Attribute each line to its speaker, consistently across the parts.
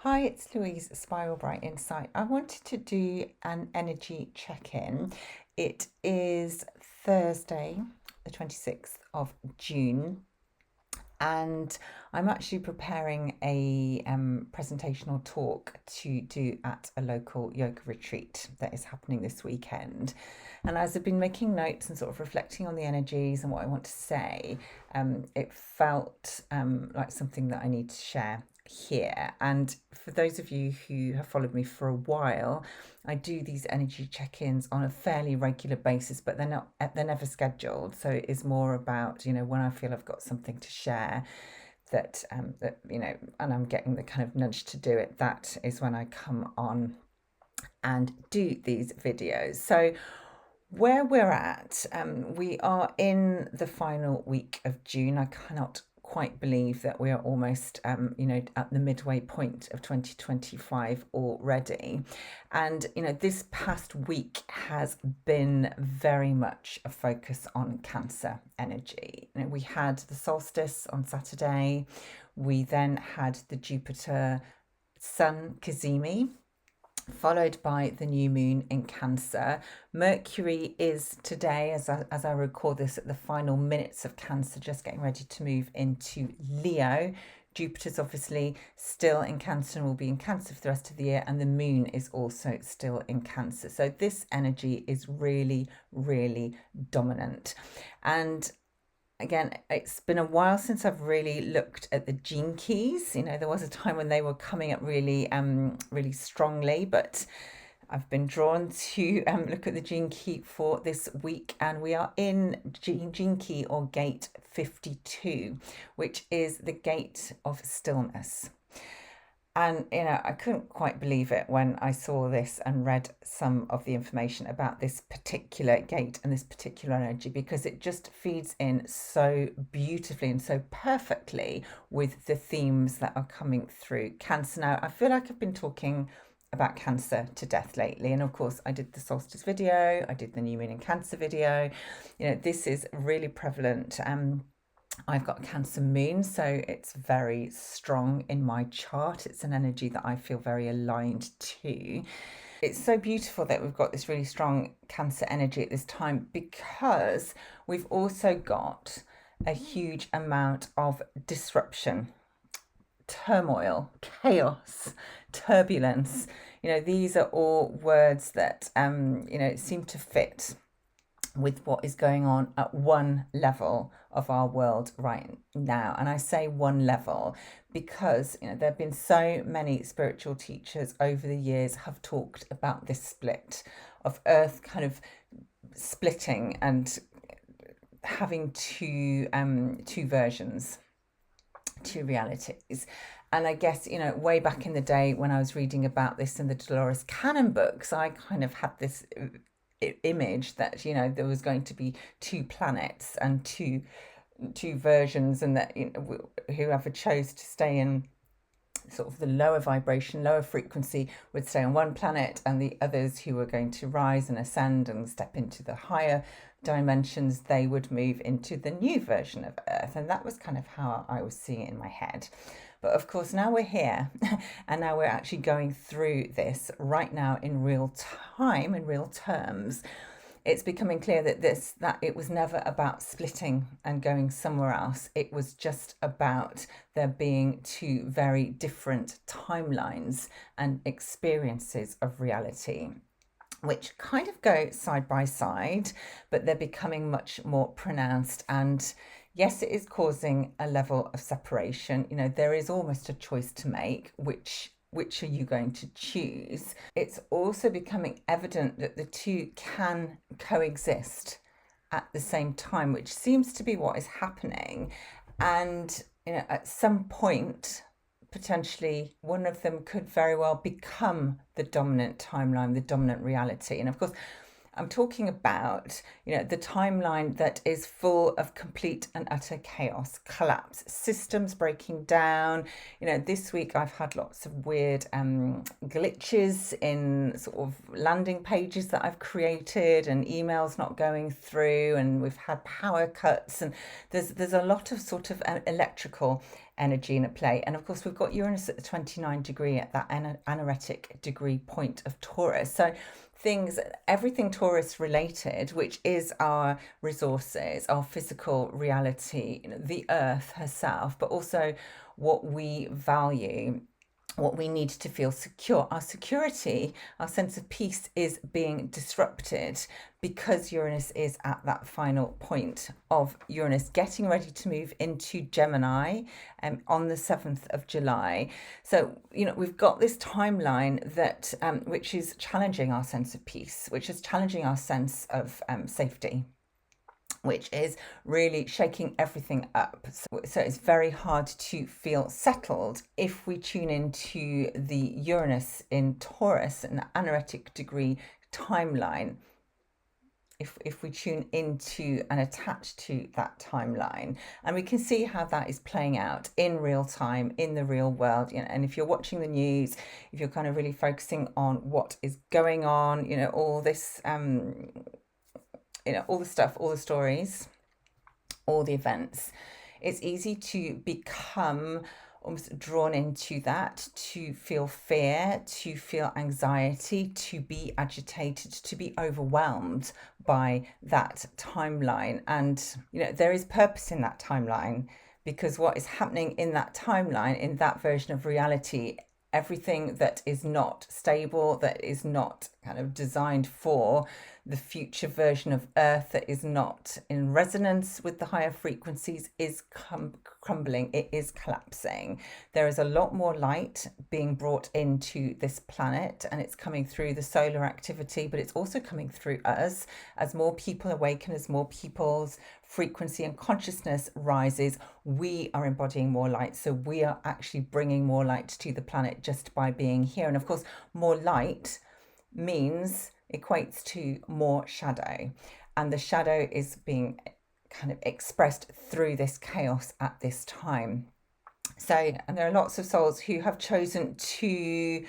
Speaker 1: Hi, it's Louise, Spiral Bright Insight. I wanted to do an energy check-in. It is Thursday, the 26th of June, and I'm actually preparing a presentation or talk to do at a local yoga retreat that is happening this weekend. And as I've been making notes and sort of reflecting on the energies and what I want to say, it felt like something that I need to share here. And for those of you who have followed me for a while, I do these energy check-ins on a fairly regular basis, but they're never scheduled. So it is more about, when I feel I've got something to share that and I'm getting the kind of nudge to do it, that is when I come on and do these videos. So where we're at, we are in the final week of June. I cannot quite believe that we are almost, at the midway point of 2025 already. And, this past week has been very much a focus on Cancer energy. We had the solstice on Saturday. We then had the Jupiter Sun cazimi, followed by the new moon in Cancer. Mercury is today, as I record this, at the final minutes of Cancer, just getting ready to move into Leo. Jupiter's obviously still in Cancer and will be in Cancer for the rest of the year, and the moon is also still in Cancer. So this energy is really, really dominant. And again, it's been a while since I've really looked at the gene keys. There was a time when they were coming up really, really strongly, but I've been drawn to look at the gene key for this week, and we are in gene key or gate 52, which is the gate of stillness. And, I couldn't quite believe it when I saw this and read some of the information about this particular gate and this particular energy, because it just feeds in so beautifully and so perfectly with the themes that are coming through Cancer. Now, I feel like I've been talking about Cancer to death lately. And of course, I did the solstice video, I did the new moon in Cancer video. This is really prevalent. I've got a Cancer moon, so it's very strong in my chart. It's an energy that I feel very aligned to. It's so beautiful that we've got this really strong Cancer energy at this time, because we've also got a huge amount of disruption, turmoil, chaos, turbulence. These are all words that, seem to fit with what is going on at one level of our world right now. And I say one level because, there have been so many spiritual teachers over the years have talked about this split of Earth kind of splitting and having two versions, two realities. And I guess, way back in the day when I was reading about this in the Dolores Cannon books, I kind of had this image that there was going to be two planets and two versions, and that whoever chose to stay in sort of the lower vibration, lower frequency, would stay on one planet, and the others who were going to rise and ascend and step into the higher dimensions, they would move into the new version of Earth. And that was kind of how I was seeing it in my head. But of course, now we're here and now we're actually going through this right now in real time, in real terms. It's becoming clear that it was never about splitting and going somewhere else. It was just about there being two very different timelines and experiences of reality, which kind of go side by side, but they're becoming much more pronounced. And yes, it is causing a level of separation. There is almost a choice to make, which are you going to choose? It's also becoming evident that the two can coexist at the same time, which seems to be what is happening. And, at some point, potentially one of them could very well become the dominant timeline, the dominant reality. And of course, I'm talking about, the timeline that is full of complete and utter chaos, collapse, systems breaking down. This week I've had lots of weird glitches in sort of landing pages that I've created, and emails not going through, and we've had power cuts, and there's a lot of sort of electrical energy in at play. And of course, we've got Uranus at the 29 degree at that anaretic degree point of Taurus. So everything Taurus related, which is our resources, our physical reality, the earth herself, but also what we value, what we need to feel secure. Our security, our sense of peace is being disrupted because Uranus is at that final point of Uranus getting ready to move into Gemini on the 7th of July. So, we've got this timeline that which is challenging our sense of peace, which is challenging our sense of safety, which is really shaking everything up. So it's very hard to feel settled if we tune into the Uranus in Taurus, an anaretic degree timeline. If we tune into and attach to that timeline, and we can see how that is playing out in real time in the real world, and if you're watching the news, if you're kind of really focusing on what is going on, all this all the stuff, all the stories, all the events, it's easy to become almost drawn into that, to feel fear, to feel anxiety, to be agitated, to be overwhelmed by that timeline. And, there is purpose in that timeline, because what is happening in that timeline, in that version of reality, everything that is not stable, that is not kind of designed for the future version of Earth, that is not in resonance with the higher frequencies, is crumbling. It is collapsing. There is a lot more light being brought into this planet, and it's coming through the solar activity, but it's also coming through us. As more people awaken, as more people's frequency and consciousness rises, we are embodying more light. So we are actually bringing more light to the planet just by being here. And of course, more light equates to more shadow, and the shadow is being kind of expressed through this chaos at this time. So, and there are lots of souls who have chosen to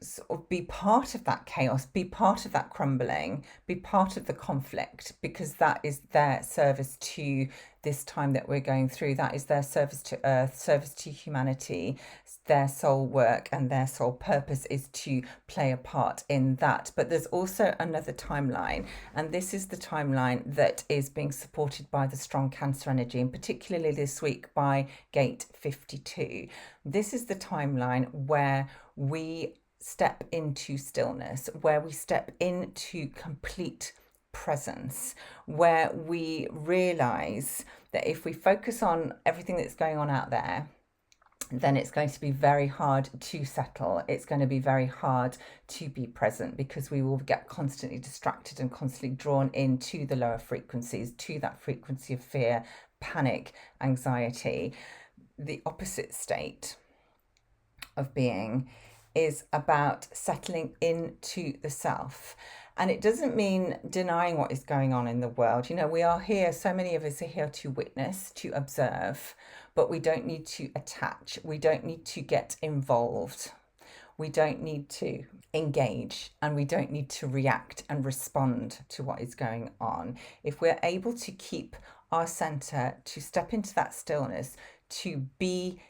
Speaker 1: sort of be part of that chaos, be part of that crumbling, be part of the conflict, because that is their service to this time that we're going through. That is their service to Earth, service to humanity. Their soul work and their soul purpose is to play a part in that. But there's also another timeline, and this is the timeline that is being supported by the strong Cancer energy, and particularly this week by Gate 52. This is the timeline where we step into stillness, where we step into complete presence, where we realize that if we focus on everything that's going on out there, then it's going to be very hard to settle. It's going to be very hard to be present, because we will get constantly distracted and constantly drawn into the lower frequencies, to that frequency of fear, panic, anxiety. The opposite state of being is about settling into the self. And it doesn't mean denying what is going on in the world. We are here, so many of us are here to witness, to observe, but we don't need to attach. We don't need to get involved. We don't need to engage, and we don't need to react and respond to what is going on. If we're able to keep our center, to step into that stillness, to be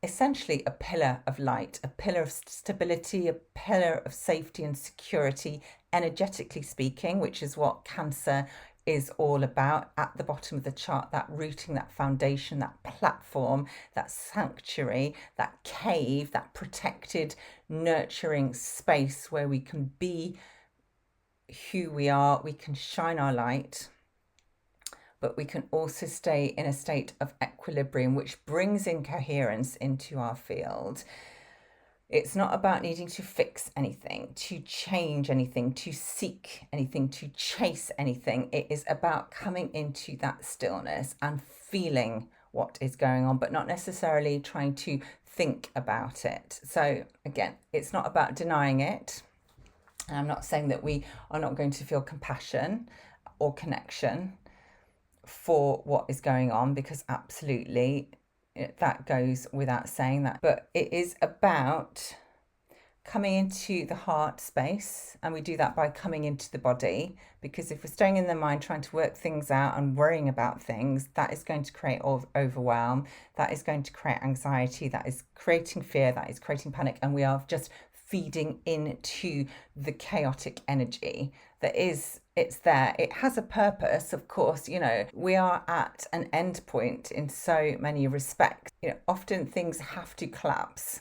Speaker 1: essentially a pillar of light, a pillar of stability, a pillar of safety and security, energetically speaking, which is what Cancer is all about at the bottom of the chart, that rooting, that foundation, that platform, that sanctuary, that cave, that protected, nurturing space where we can be who we are, we can shine our light, but we can also stay in a state of equilibrium, which brings in coherence into our field. It's not about needing to fix anything, to change anything, to seek anything, to chase anything. It is about coming into that stillness and feeling what is going on, but not necessarily trying to think about it. So again, it's not about denying it. And I'm not saying that we are not going to feel compassion or connection for what is going on, because absolutely that goes without saying that. But it is about coming into the heart space, and we do that by coming into the body, because if we're staying in the mind trying to work things out and worrying about things, that is going to create overwhelm, that is going to create anxiety, that is creating fear, that is creating panic, and we are just feeding into the chaotic energy that is, it's there. It has a purpose, of course. We are at an end point in so many respects. Often things have to collapse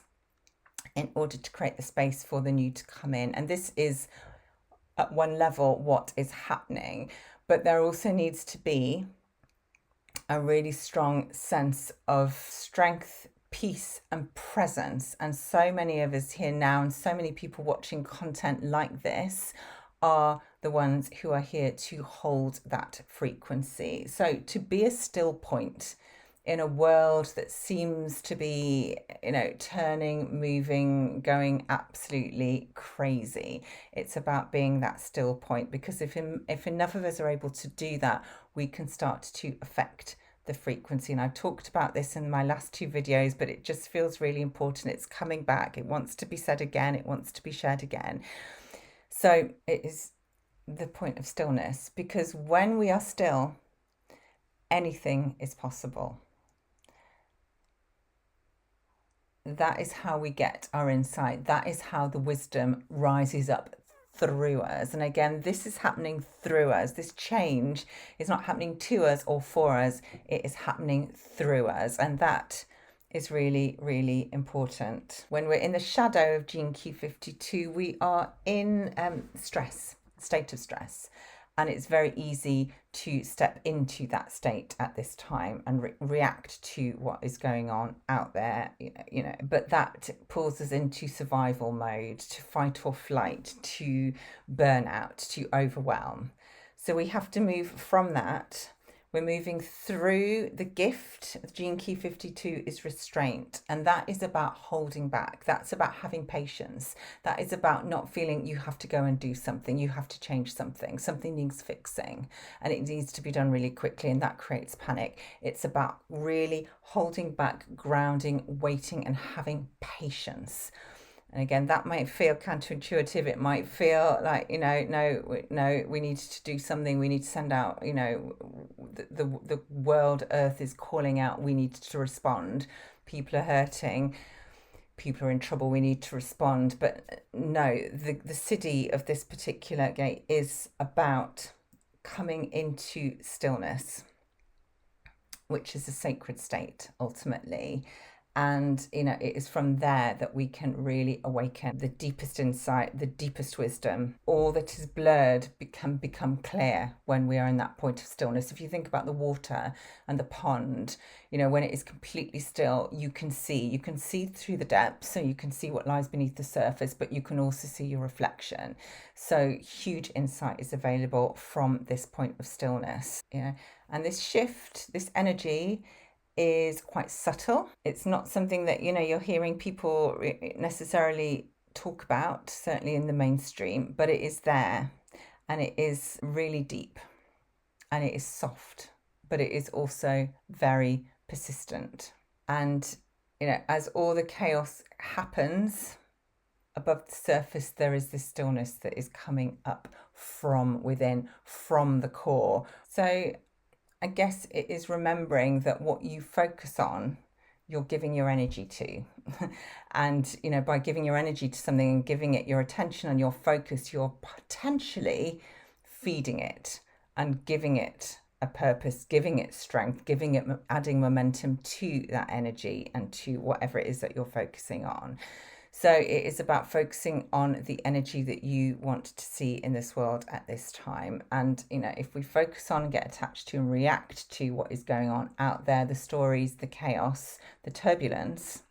Speaker 1: in order to create the space for the new to come in. And this is, at one level, what is happening. But there also needs to be a really strong sense of strength, peace, and presence. And so many of us here now, and so many people watching content like this, are the ones who are here to hold that frequency. So to be a still point in a world that seems to be, turning, moving, going absolutely crazy. It's about being that still point, because if enough of us are able to do that, we can start to affect the frequency. And I talked about this in my last two videos, but it just feels really important. It's coming back. It wants to be said again. It wants to be shared again. So it is the point of stillness, because when we are still, anything is possible. That is how we get our insight. That is how the wisdom rises up through us. And again, this is happening through us. This change is not happening to us or for us. It is happening through us. And that is really, really important. When we're in the shadow of gene key 52, we are in state of stress. And it's very easy to step into that state at this time and react to what is going on out there, but that pulls us into survival mode, to fight or flight, to burnout, to overwhelm. So we have to move from that. We're moving through the gift. Gene key 52 is restraint, and that is about holding back. That's about having patience. That is about not feeling you have to go and do something, you have to change something. Something needs fixing, and it needs to be done really quickly, and that creates panic. It's about really holding back, grounding, waiting, and having patience. And again, that might feel counterintuitive. It might feel like, no, we need to do something. We need to send out, the world, Earth is calling out. We need to respond. People are hurting. People are in trouble. We need to respond. But no, the city of this particular gate is about coming into stillness, which is a sacred state, ultimately. And, it is from there that we can really awaken the deepest insight, the deepest wisdom. All that is blurred can become clear when we are in that point of stillness. If you think about the water and the pond, when it is completely still, you can see through the depths, so you can see what lies beneath the surface, but you can also see your reflection. So huge insight is available from this point of stillness. And this shift, this energy, is quite subtle. It's not something that you're hearing people necessarily talk about, certainly in the mainstream, but it is there, and it is really deep, and it is soft, but it is also very persistent. And as all the chaos happens above the surface, there is this stillness that is coming up from within, from the core. So I guess it is remembering that what you focus on, you're giving your energy to. And, by giving your energy to something and giving it your attention and your focus, you're potentially feeding it and giving it a purpose, giving it strength, adding momentum to that energy and to whatever it is that you're focusing on. So it is about focusing on the energy that you want to see in this world at this time. And, if we focus on and get attached to and react to what is going on out there, the stories, the chaos, the turbulence,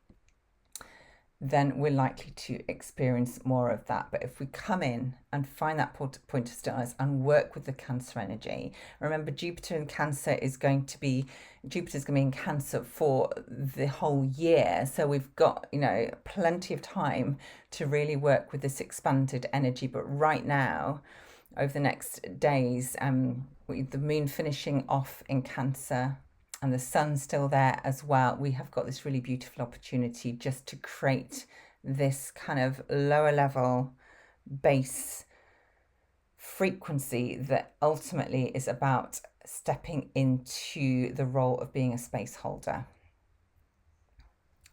Speaker 1: then we're likely to experience more of that. But if we come in and find that point of stillness and work with the Cancer energy, remember Jupiter's going to be in Cancer for the whole year. So we've got, plenty of time to really work with this expanded energy. But right now, over the next days, with the moon finishing off in Cancer, and the sun's still there as well, we have got this really beautiful opportunity just to create this kind of lower level bass frequency that ultimately is about stepping into the role of being a space holder.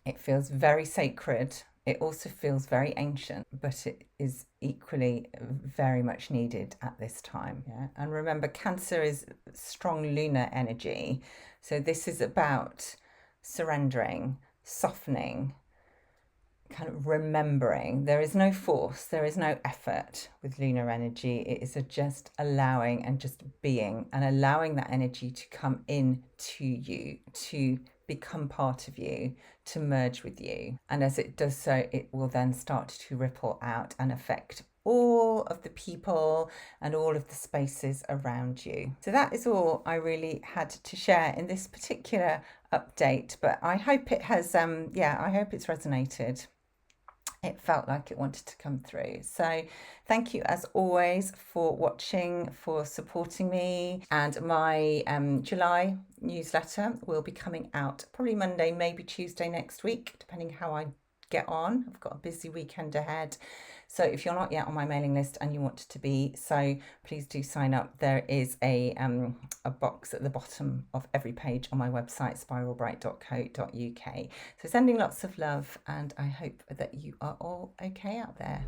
Speaker 1: It feels very sacred. It also feels very ancient, but it is equally very much needed at this time. Yeah? And remember, Cancer is strong lunar energy. So this is about surrendering, softening, kind of remembering. There is no force, there is no effort with lunar energy. It is just allowing and just being, and allowing that energy to come in to you, to become part of you, to merge with you. And as it does so, it will then start to ripple out and affect all of the people and all of the spaces around you. So that is all I really had to share in this particular update, but I hope it has I hope it's resonated. It felt like it wanted to come through. So thank you as always for watching, for supporting me. And my July newsletter will be coming out probably Monday, maybe Tuesday next week, depending how I get on. I've got a busy weekend ahead. So if you're not yet on my mailing list and you want to be, so please do sign up. There is a box at the bottom of every page on my website, spiralbright.co.uk. So sending lots of love, and I hope that you are all okay out there.